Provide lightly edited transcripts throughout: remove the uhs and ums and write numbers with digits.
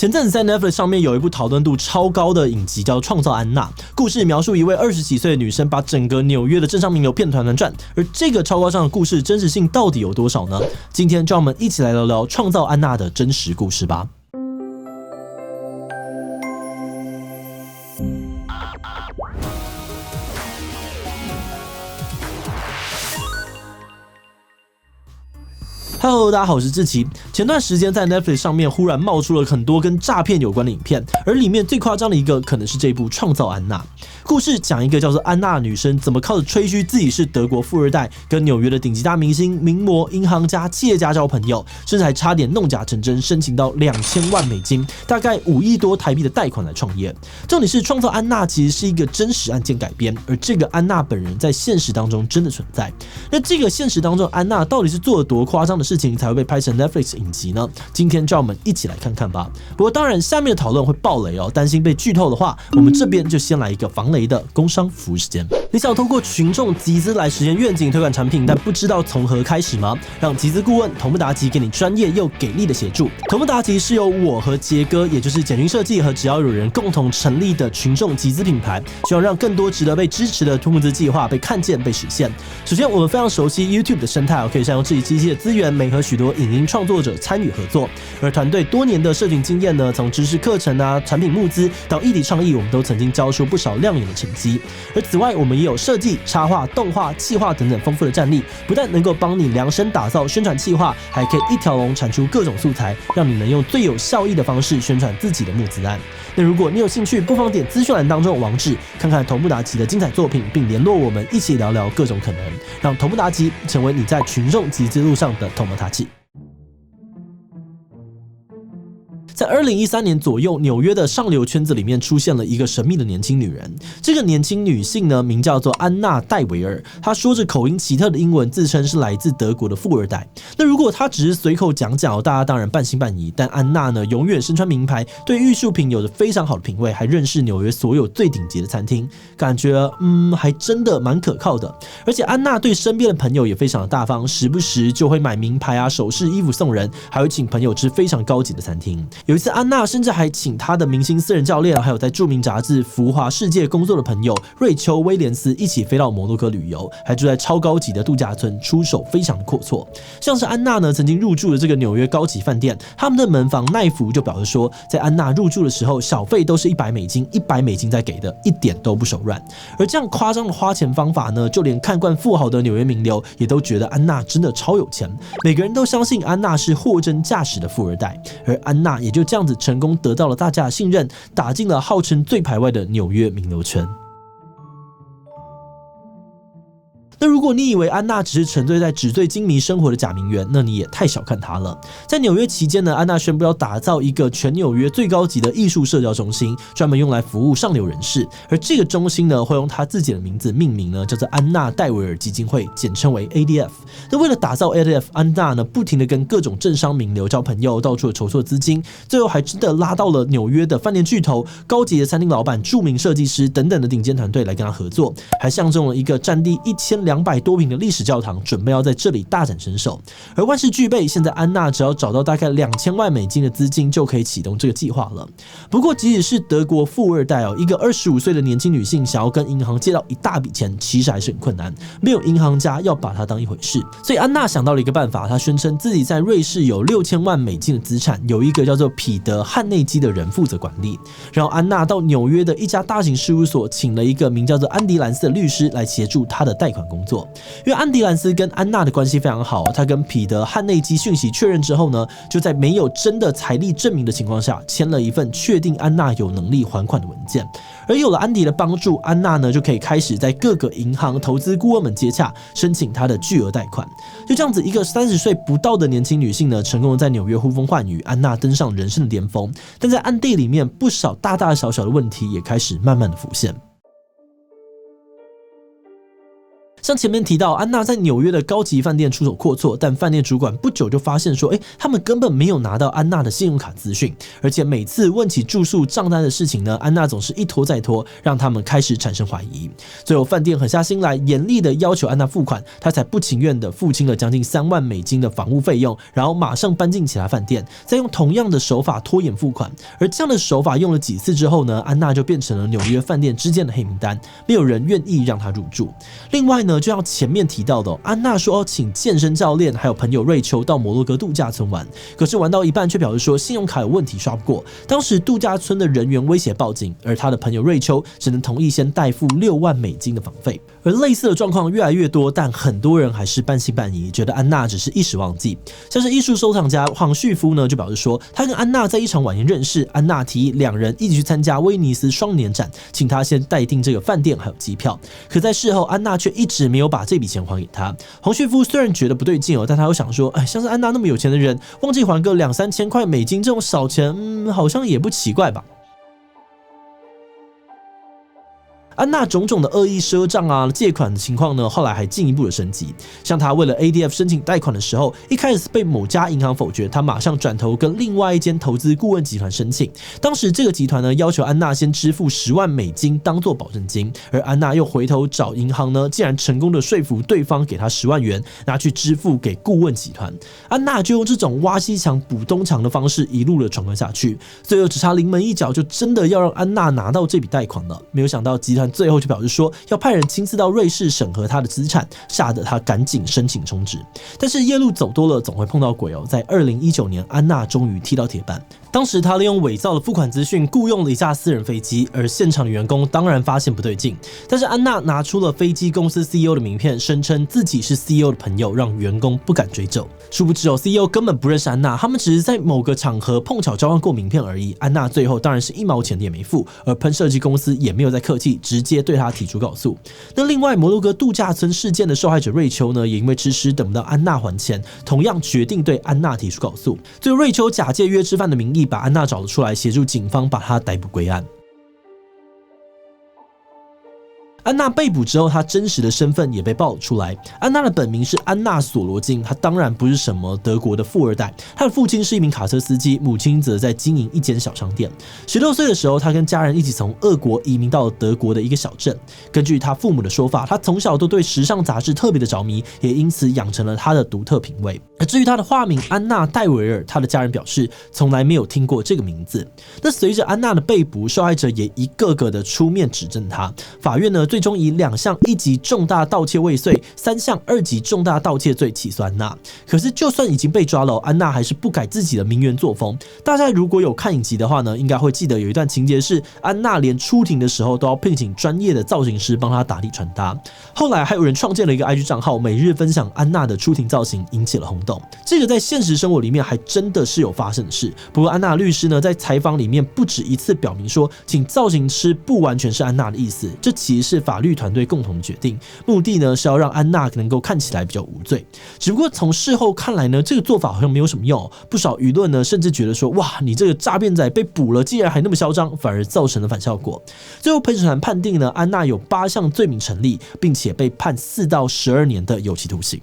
前阵子在 Netflix 上面有一部讨论度超高的影集叫《创造安娜》，故事描述一位20几岁的女生把整个纽约的政商名流骗团团转，而这个超高尚的故事真实性到底有多少呢？今天就让我们一起来聊聊《创造安娜》的真实故事吧。Hello， 大家好，我是志祺。前段时间在 Netflix 上面忽然冒出了很多跟诈骗有关的影片，而里面最夸张的一个可能是这部《创造安娜》。故事讲一个叫做安娜的女生怎么靠着吹嘘自己是德国富二代，跟纽约的顶级大明星、名模、银行家、企业家交朋友，甚至还差点弄假成真，申请到2000万美金，大概5亿多台币的贷款来创业。重点是《创造安娜》其实是一个真实案件改编，而这个安娜本人在现实当中真的存在。那这个现实当中安娜到底是做了多夸张的事情才会被拍成 Netflix 影集呢？今天就让我们一起来看看吧。不过当然，下面的讨论会爆雷哦，担心被剧透的话，我们这边就先来一个防雷的工商服务时间。你想通过群众集资来实现愿景推广产品，但不知道从何开始吗？让集资顾问同步达吉给你专业又给力的协助。同步达吉是由我和杰哥，也就是简讯设计和只要有人共同成立的群众集资品牌，希望让更多值得被支持的募资计划被看见、被实现。首先，我们非常熟悉 YouTube 的生态，可以善用自己机器的资源，媒合许多影音创作者参与合作。而团队多年的社群经验呢，从知识课程啊、产品募资到议题倡议，我们都曾经交出不少亮眼的成绩。而此外，我们也有设计、插画、动画、企划等等丰富的战力，不但能够帮你量身打造宣传企划，还可以一条龙产出各种素材，让你能用最有效益的方式宣传自己的募资案。那如果你有兴趣，不妨点资讯栏当中的网址，看看同步达吉的精彩作品，并联络我们一起聊聊各种可能，让同步达吉成为你在群众集资路上的同盟塔器。在2013年左右，纽约的上流圈子里面出现了一个神秘的年轻女人。这个年轻女性呢，名叫做安娜·戴维尔。她说着口音奇特的英文，自称是来自德国的富二代。那如果她只是随口讲讲，大家当然半信半疑。但安娜呢，永远身穿名牌，对艺术品有着非常好的品味，还认识纽约所有最顶级的餐厅，感觉还真的蛮可靠的。而且安娜对身边的朋友也非常的大方，时不时就会买名牌啊、首饰、衣服送人，还会请朋友吃非常高级的餐厅。有一次，安娜甚至还请她的明星私人教练，还有在著名杂志《浮华世界》工作的朋友瑞秋·威廉斯一起飞到摩洛哥旅游，还住在超高级的度假村，出手非常的阔绰。像是安娜呢，曾经入住的这个纽约高级饭店，他们的门房奈福就表示说，在安娜入住的时候，小费都是100美金，100美金在给的，一点都不手软。而这样夸张的花钱方法呢，就连看惯富豪的纽约名流也都觉得安娜真的超有钱，每个人都相信安娜是货真价实的富二代，而安娜也就这样子成功得到了大家的信任，打进了号称最排外的纽约名流圈。那如果你以为安娜只是沉醉在纸醉金迷生活的假名媛，那你也太小看她了。在纽约期间呢，安娜宣布要打造一个全纽约最高级的艺术社交中心，专门用来服务上流人士。而这个中心呢，会用她自己的名字命名呢，叫做安娜戴维尔基金会，简称为 ADF。那为了打造 ADF， 安娜呢不停的跟各种政商名流交朋友，到处筹措资金，最后还真的拉到了纽约的饭店巨头、高级的餐厅老板、著名设计师等等的顶尖团队来跟她合作，还相中了一个占地1200多坪的历史教堂，准备要在这里大展身手。而万事俱备，现在安娜只要找到大概2000万美金的资金，就可以启动这个计划了。不过，即使是德国富二代一个25岁的年轻女性想要跟银行借到一大笔钱，其实还是很困难，没有银行家要把她当一回事。所以安娜想到了一个办法，她宣称自己在瑞士有6000万美金的资产，由一个叫做彼得·汉内基的人负责管理。然后安娜到纽约的一家大型事务所，请了一个名叫做安迪兰斯的律师来协助她的贷款工作。因为安迪兰斯跟安娜的关系非常好，他跟彼得·汉内基讯息确认之后呢，就在没有真的财力证明的情况下，签了一份确定安娜有能力还款的文件。而有了安迪的帮助，安娜呢就可以开始在各个银行、投资顾问们接洽，申请她的巨额贷款。就这样子，一个30岁不到的年轻女性呢，成功的在纽约呼风唤雨，安娜登上人生的巅峰。但在暗地里面，不少大大小小的问题也开始慢慢的浮现。像前面提到，安娜在纽约的高级饭店出手阔绰，但饭店主管不久就发现说，他们根本没有拿到安娜的信用卡资讯，而且每次问起住宿账单的事情呢，安娜总是一拖再拖，让他们开始产生怀疑。最后饭店狠下心来，严厉的要求安娜付款，她才不情愿的付清了将近3万美金的房屋费用，然后马上搬进其他饭店，再用同样的手法拖延付款。而这样的手法用了几次之后呢，安娜就变成了纽约饭店之间的黑名单，没有人愿意让她入住。另外呢，就像前面提到的，安娜说要请健身教练还有朋友瑞秋到摩洛哥度假村玩，可是玩到一半却表示说信用卡有问题刷不过。当时度假村的人员威胁报警，而他的朋友瑞秋只能同意先代付6万美金的房费。而类似的状况越来越多，但很多人还是半信半疑，觉得安娜只是一时忘记。像是艺术收藏家黄旭夫呢，就表示说，他跟安娜在一场晚宴认识，安娜提议2人一起去参加威尼斯双年展，请他先代订这个饭店还有机票。可在事后，安娜却一直没有把这笔钱还给他。黄旭夫虽然觉得不对劲但他又想说，像是安娜那么有钱的人，忘记还个2-3千块美金这种小钱，好像也不奇怪吧。安娜种种的恶意赊账借款的情况呢，后来还进一步的升级。像她为了 ADF 申请贷款的时候，一开始被某家银行否决，她马上转头跟另外一间投资顾问集团申请。当时这个集团呢，要求安娜先支付10万美金当做保证金，而安娜又回头找银行呢，竟然成功的说服对方给她10万元，拿去支付给顾问集团。安娜就用这种挖西墙补东墙的方式一路的闯关下去，最后只差临门一脚，就真的要让安娜拿到这笔贷款了。没有想到集团最后就表示说要派人亲自到瑞士审核他的资产，吓得他赶紧申请终止。但是夜路走多了，总会碰到鬼在2019年，安娜终于踢到铁板。当时他利用伪造的付款资讯雇佣了一架私人飞机，而现场的员工当然发现不对劲。但是安娜拿出了飞机公司 CEO 的名片，声称自己是 CEO 的朋友，让员工不敢追究。殊不知CEO 根本不认识安娜，他们只是在某个场合碰巧交换过名片而已。安娜最后当然是1毛钱也没付，而喷设计公司也没有再客气，直接对他提出告诉。那另外摩洛哥度假村事件的受害者瑞秋呢，也因为迟迟等不到安娜还钱，同样决定对安娜提出告诉。最后瑞秋假借约吃饭的名义把安娜找了出来，协助警方把她逮捕归案。安娜被捕之后，她真实的身份也被爆了出来。安娜的本名是安娜·索罗金，她当然不是什么德国的富二代。她的父亲是一名卡车司机，母亲则在经营一间小商店。16岁的时候，她跟家人一起从俄国移民到了德国的一个小镇。根据她父母的说法，她从小都对时尚杂志特别的着迷，也因此养成了她的独特品味。而至于她的化名安娜·戴维尔，她的家人表示从来没有听过这个名字。那随着安娜的被捕，受害者也一个个的出面指证她。法院呢，最终以2项1级重大盗窃未遂、3项2级重大盗窃罪起诉安娜。可是就算已经被抓了，安娜还是不改自己的名媛作风。大家如果有看影集的话呢，应该会记得有一段情节是安娜连出庭的时候都要聘请专业的造型师帮她打理穿搭。后来还有人创建了一个 IG 账号，每日分享安娜的出庭造型，引起了轰动。这个在现实生活里面还真的是有发生的事。不过安娜律师呢，在采访里面不止一次表明说，请造型师不完全是安娜的意思，这其实是法律团队共同决定，目的呢是要让安娜能够看起来比较无罪。只不过从事后看来呢，这个做法好像没有什么用。不少舆论呢甚至觉得说，哇，你这个诈骗仔被捕了，竟然还那么嚣张，反而造成了反效果。最后陪审团判定呢，安娜有8项罪名成立，并且被判4到12年的有期徒刑。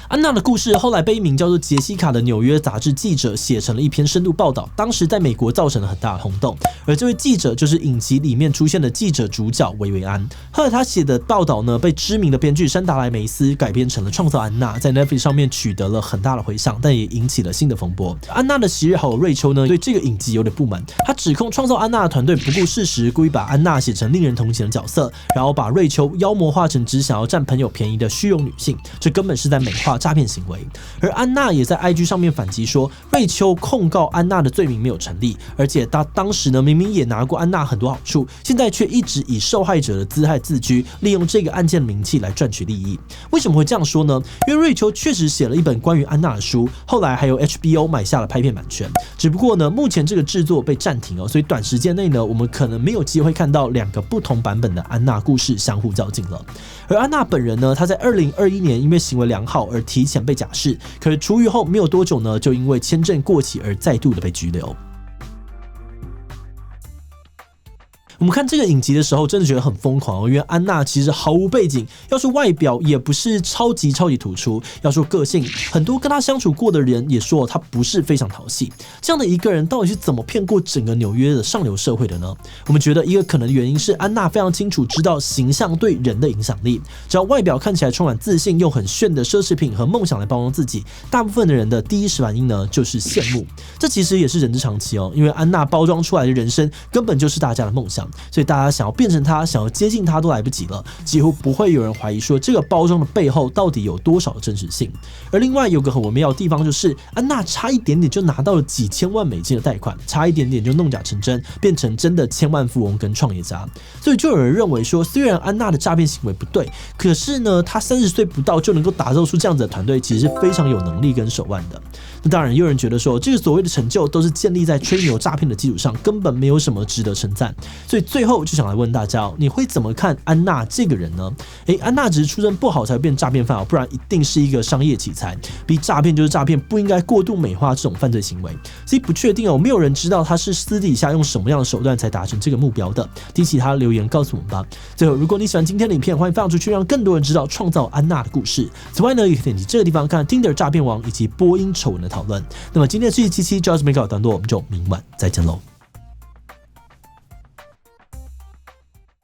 安娜的故事后来被一名叫做杰西卡的纽约杂志记者写成了一篇深度报道，当时在美国造成了很大的轰动。而这位记者就是影集里面出现的记者主角维维安。后来他写的报道呢，被知名的编剧山达莱梅斯改编成了《创造安娜》，在 Netflix 上面取得了很大的回响，但也引起了新的风波。安娜的昔日好友瑞秋呢，对这个影集有点不满，他指控创造安娜的团队不顾事实，故意把安娜写成令人同情的角色，然后把瑞秋妖魔化成只想要占朋友便宜的虚荣女性，这根本是在美化诈骗行为。而安娜也在 IG 上面反击说，瑞秋控告安娜的罪名没有成立，而且他当时呢明明也拿过安娜很多好处，现在却一直以受害者的姿态自居，利用这个案件的名气来赚取利益。为什么会这样说呢？因为瑞秋确实写了一本关于安娜的书，后来还有 HBO 买下了拍片版权，只不过呢目前这个制作被暂停所以短时间内呢我们可能没有机会看到2个不同版本的安娜故事相互较劲了。而安娜本人呢，她在2021年因为行为良好而提前被假释，可是出狱后没有多久呢，就因为签证过期而再度的被拘留。我们看这个影集的时候，真的觉得很疯狂哦，因为安娜其实毫无背景，要说外表也不是超级突出，要说个性，很多跟她相处过的人也说她不是非常讨喜。这样的一个人到底是怎么骗过整个纽约的上流社会的呢？我们觉得一个可能的原因是安娜非常清楚知道形象对人的影响力，只要外表看起来充满自信，用很炫的奢侈品和梦想来包装自己，大部分的人的第一时反应呢就是羡慕。这其实也是人之常情哦，因为安娜包装出来的人生根本就是大家的梦想，所以大家想要变成她，想要接近她都来不及了，几乎不会有人怀疑说这个包装的背后到底有多少的真实性。而另外有个很微妙的地方，就是安娜差一点点就拿到了几千万美金的贷款，差一点点就弄假成真，变成真的千万富翁跟创业家。所以就有人认为说，虽然安娜的诈骗行为不对，可是呢，她30岁不到就能够打造出这样子的团队，其实是非常有能力跟手腕的。那当然，也有人觉得说，这个所谓的成就都是建立在吹牛诈骗的基础上，根本没有什么值得称赞。所以最后就想来问大家，你会怎么看安娜这个人呢？安娜只是出身不好才会变诈骗犯，不然一定是一个商业奇才。逼诈骗就是诈骗，不应该过度美化这种犯罪行为。所以不确定哦，没有人知道他是私底下用什么样的手段才达成这个目标的。提起他留言告诉我们吧。最后，如果你喜欢今天的影片，欢迎分享出去，让更多人知道创造安娜的故事。此外呢，也可以点击这个地方看 Tinder 诈骗王以及播音丑闻的讨论。那么今天的世纪77就到这边告一段落，我们就明晚再见喽。